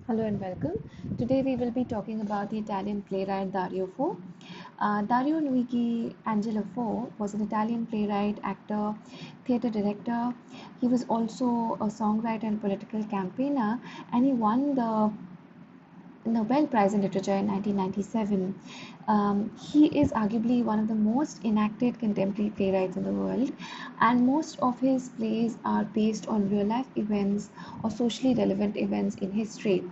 Hello and welcome. Today we will be talking about the Italian playwright Dario Fo. Dario Luigi Angelo Fo was an Italian playwright, actor, theatre director. He was also a songwriter and political campaigner, and he won the Nobel Prize in Literature in 1997. He is arguably one of the most enacted contemporary playwrights in the world, and most of his plays are based on real life events or socially relevant events in history.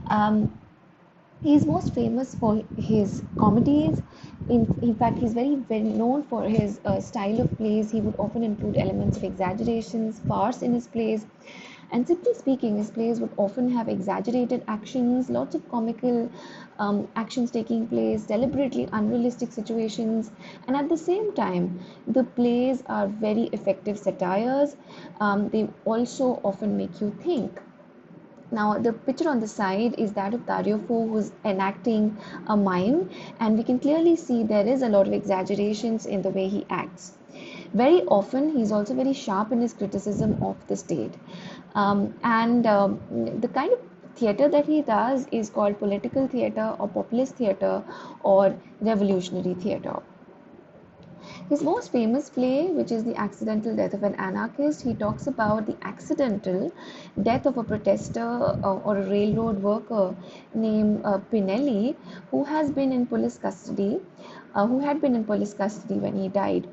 Um, he is most famous for his comedies. In fact, he's very well known for his style of plays. He would often include elements of exaggerations, farce in his plays. And simply speaking, his plays would often have exaggerated actions, lots of comical actions taking place, deliberately unrealistic situations, and at the same time, the plays are very effective satires. They also often make you think. Now, the picture on the side is that of Dario Fo, who's enacting a mime, and we can clearly see there is a lot of exaggerations in the way he acts. Very often, he's also very sharp in his criticism of the state. And the kind of theatre that he does is called political theatre or populist theatre or revolutionary theatre. His most famous play, which is The Accidental Death of an Anarchist, he talks about the accidental death of a protester or a railroad worker named Pinelli, who has been in police custody. Who had been in police custody when he died,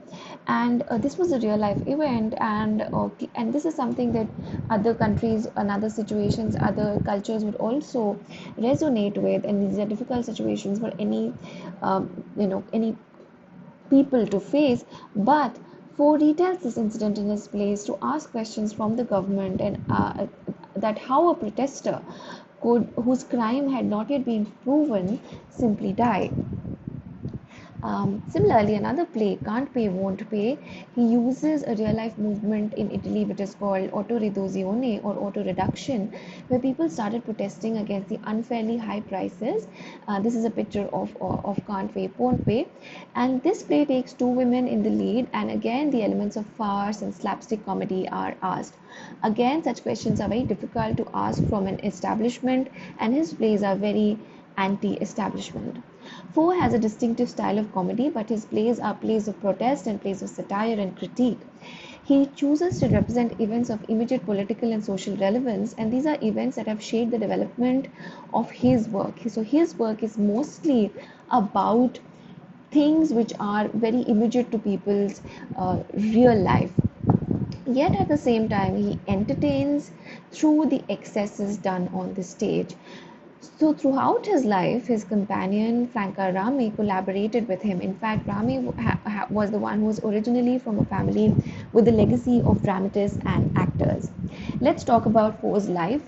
and this was a real life event, and this is something that other countries and other situations, other cultures would also resonate with, and these are difficult situations for any people to face. But Ford retells this incident in his plays to ask questions from the government, and that how a protester could, whose crime had not yet been proven, simply die. Similarly, another play, Can't Pay, Won't Pay, he uses a real life movement in Italy which is called auto riduzione or auto reduction, where people started protesting against the unfairly high prices. This is a picture of Can't Pay, Won't Pay. And this play takes two women in the lead, and again, the elements of farce and slapstick comedy are asked. Again, such questions are very difficult to ask from an establishment, and his plays are very anti establishment. Fo has a distinctive style of comedy, but his plays are plays of protest and plays of satire and critique. He chooses to represent events of immediate political and social relevance, and these are events that have shaped the development of his work. So, his work is mostly about things which are very immediate to people's real life. Yet at the same time, he entertains through the excesses done on the stage. So throughout his life, his companion Franca Rami collaborated with him. In fact, Rami was the one who was originally from a family with a legacy of dramatists and actors. Let's talk about Fo's life.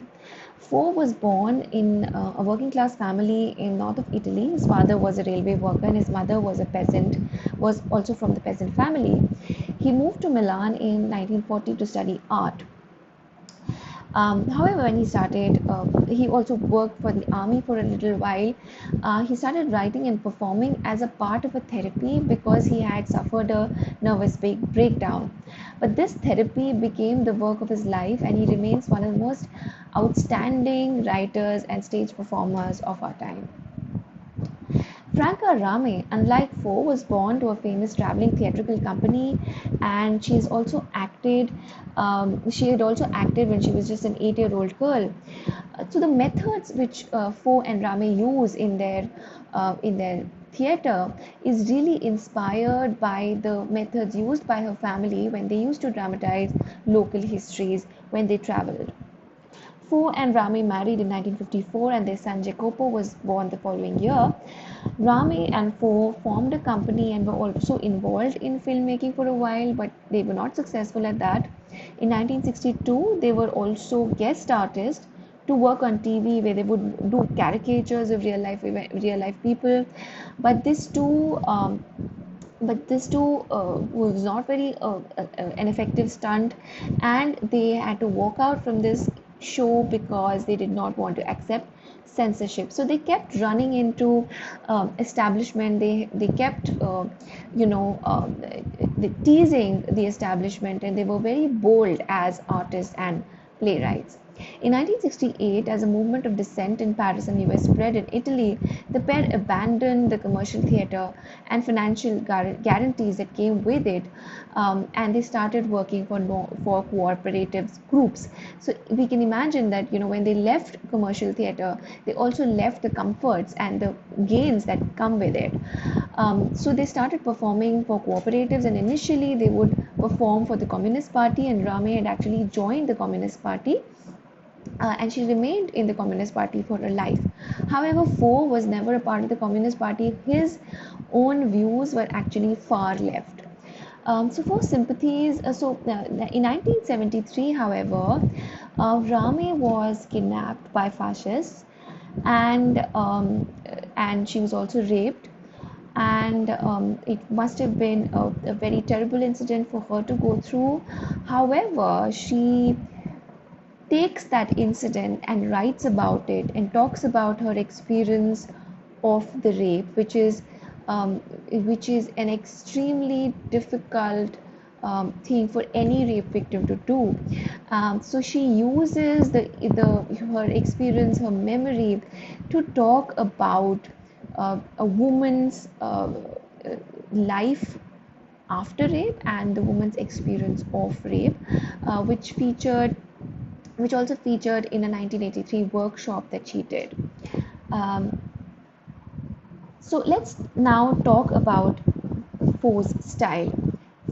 Fo was born in a working class family in north of Italy. His father was a railway worker and his mother was a peasant, was also from the peasant family. He moved to Milan in 1940 to study art. However, when he also worked for the army for a little while. He started writing and performing as a part of a therapy because he had suffered a nervous breakdown. But this therapy became the work of his life, and he remains one of the most outstanding writers and stage performers of our time. Franca Rame, unlike Fo, was born to a famous traveling theatrical company, and she had also acted when she was just an 8-year-old girl. So the methods which Fo and Rame use in their theatre is really inspired by the methods used by her family when they used to dramatize local histories when they traveled. Fo and Rami married in 1954 and their son Jacopo was born the following year. Rami and Fo formed a company and were also involved in filmmaking for a while, but they were not successful at that. In 1962, they were also guest artists to work on TV where they would do caricatures of real life people. But this too was not very an effective stunt, and they had to walk out from this show because they did not want to accept censorship. So they kept running into establishment. They kept you know teasing the establishment, and they were very bold as artists and playwrights. In 1968, as a movement of dissent in Paris and US spread in Italy, the pair abandoned the commercial theatre and financial guarantees that came with it, and they started working for for cooperative groups. So we can imagine that, when they left commercial theatre, they also left the comforts and the gains that come with it. So they started performing for cooperatives, and initially they would perform for the Communist Party, and Rame had actually joined the Communist Party, and she remained in the Communist Party for her life. However, Fo was never a part of the Communist Party. His own views were actually far left. So for sympathies, in 1973, however, Rame was kidnapped by fascists, and she was also raped, and it must have been a very terrible incident for her to go through. However, she takes that incident and writes about it and talks about her experience of the rape, which is an extremely difficult thing for any rape victim to do. So she uses her experience, her memory, to talk about a woman's life after rape and the woman's experience of rape, which also featured in a 1983 workshop that she did. Um, so let's now talk about Fo's style.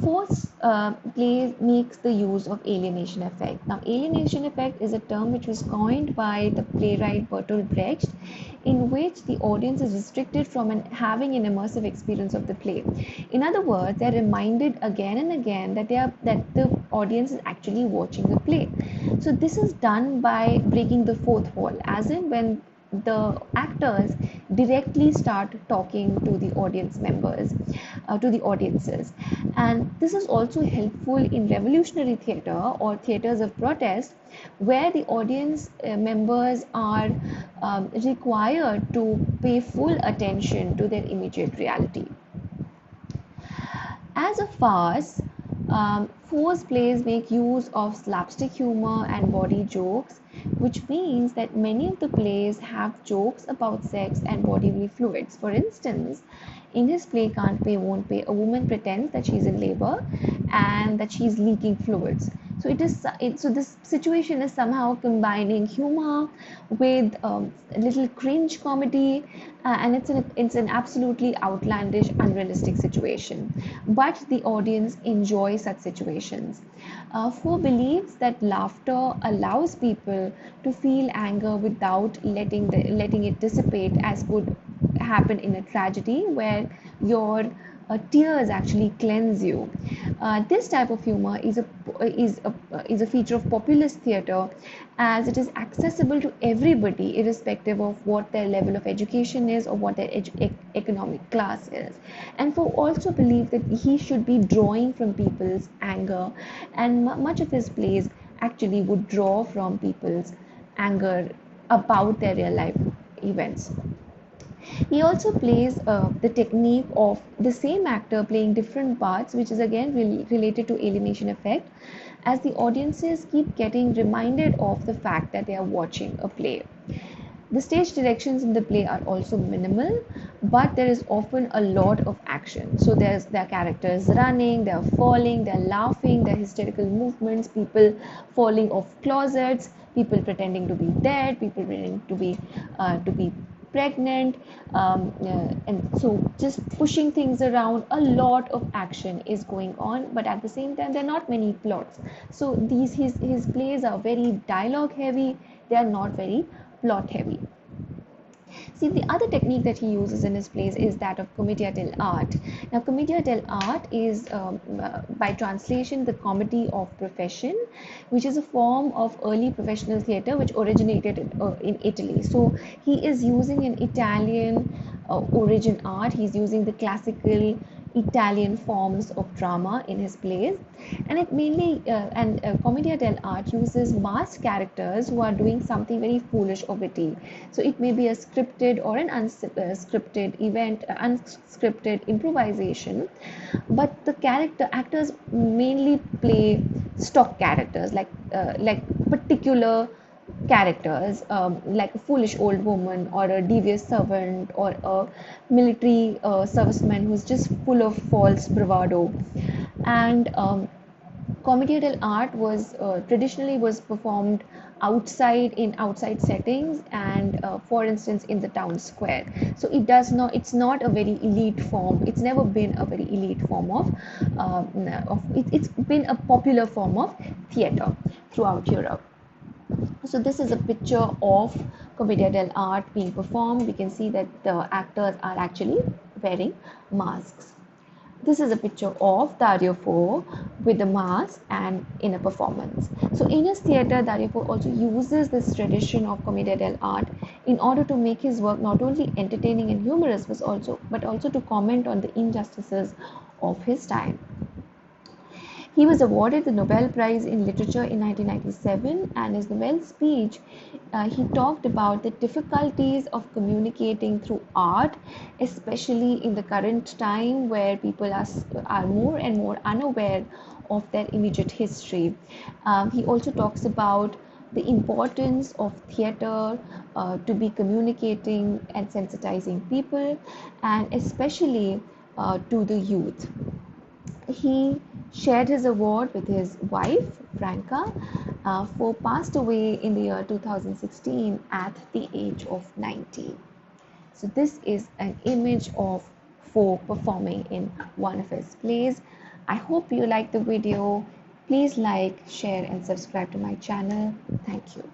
Fo's play makes the use of alienation effect. Now, alienation effect is a term which was coined by the playwright Bertolt Brecht, in which the audience is restricted from having an immersive experience of the play. In other words, they're reminded again and again that the audience is actually watching the play. So this is done by breaking the fourth wall, as in when the actors directly start talking to the audience members, to the audiences. And this is also helpful in revolutionary theatre or theatres of protest, where the audience members are required to pay full attention to their immediate reality. As a farce, Fo's plays make use of slapstick humor and body jokes, which means that many of the plays have jokes about sex and bodily fluids. For instance, in his play Can't Pay, Won't Pay, a woman pretends that she's in labor and that she's leaking fluids. So this situation is somehow combining humor with a little cringe comedy, and it's an absolutely outlandish, unrealistic situation. But the audience enjoys such situations. Fo believes that laughter allows people to feel anger without letting it dissipate, as would happen in a tragedy where your tears actually cleanse you. This type of humor is a feature of populist theatre, as it is accessible to everybody irrespective of what their level of education is or what their economic class is. And Fo also believed that he should be drawing from people's anger, and much of his plays actually would draw from people's anger about their real life events. He also plays the technique of the same actor playing different parts, which is again related to alienation effect, as the audiences keep getting reminded of the fact that they are watching a play. The stage directions in the play are also minimal, but there is often a lot of action. So there are characters running, they are falling, they are laughing, there are hysterical movements, people falling off closets, people pretending to be dead, people pretending to be pregnant, and so just pushing things around. A lot of action is going on, but at the same time there are not many plots. So his plays are very dialogue heavy, they are not very plot heavy. See, the other technique that he uses in his plays is that of Commedia dell'arte. Now, Commedia dell'arte is, by translation, the comedy of profession, which is a form of early professional theatre which originated in Italy. So, he is using an Italian origin art. He's using the classical Italian forms of drama in his plays, and it mainly Commedia dell'arte uses masked characters who are doing something very foolish or witty. So it may be a scripted or an unscripted event, unscripted improvisation, but the actors mainly play stock characters like particular characters, like a foolish old woman or a devious servant or a military serviceman who's just full of false bravado. And Commedia dell'arte was traditionally was performed outside in outside settings, and for instance in the town square. So it's not a very elite form. It's never been a very elite form it's been a popular form of theater throughout Europe. So this is a picture of Commedia dell'arte being performed. We can see that the actors are actually wearing masks. This is a picture of Dario Fo with a mask and in a performance. So in his theatre, Dario Fo also uses this tradition of Commedia dell'arte in order to make his work not only entertaining and humorous, but also to comment on the injustices of his time. He was awarded the Nobel Prize in Literature in 1997, and his Nobel speech, he talked about the difficulties of communicating through art, especially in the current time where people are more and more unaware of their immediate history. He also talks about the importance of theatre to be communicating and sensitizing people, and especially to the youth. He shared his award with his wife, Franca, who passed away in the year 2016 at the age of 90. So, this is an image of Fo performing in one of his plays. I hope you like the video. Please like, share, and subscribe to my channel. Thank you.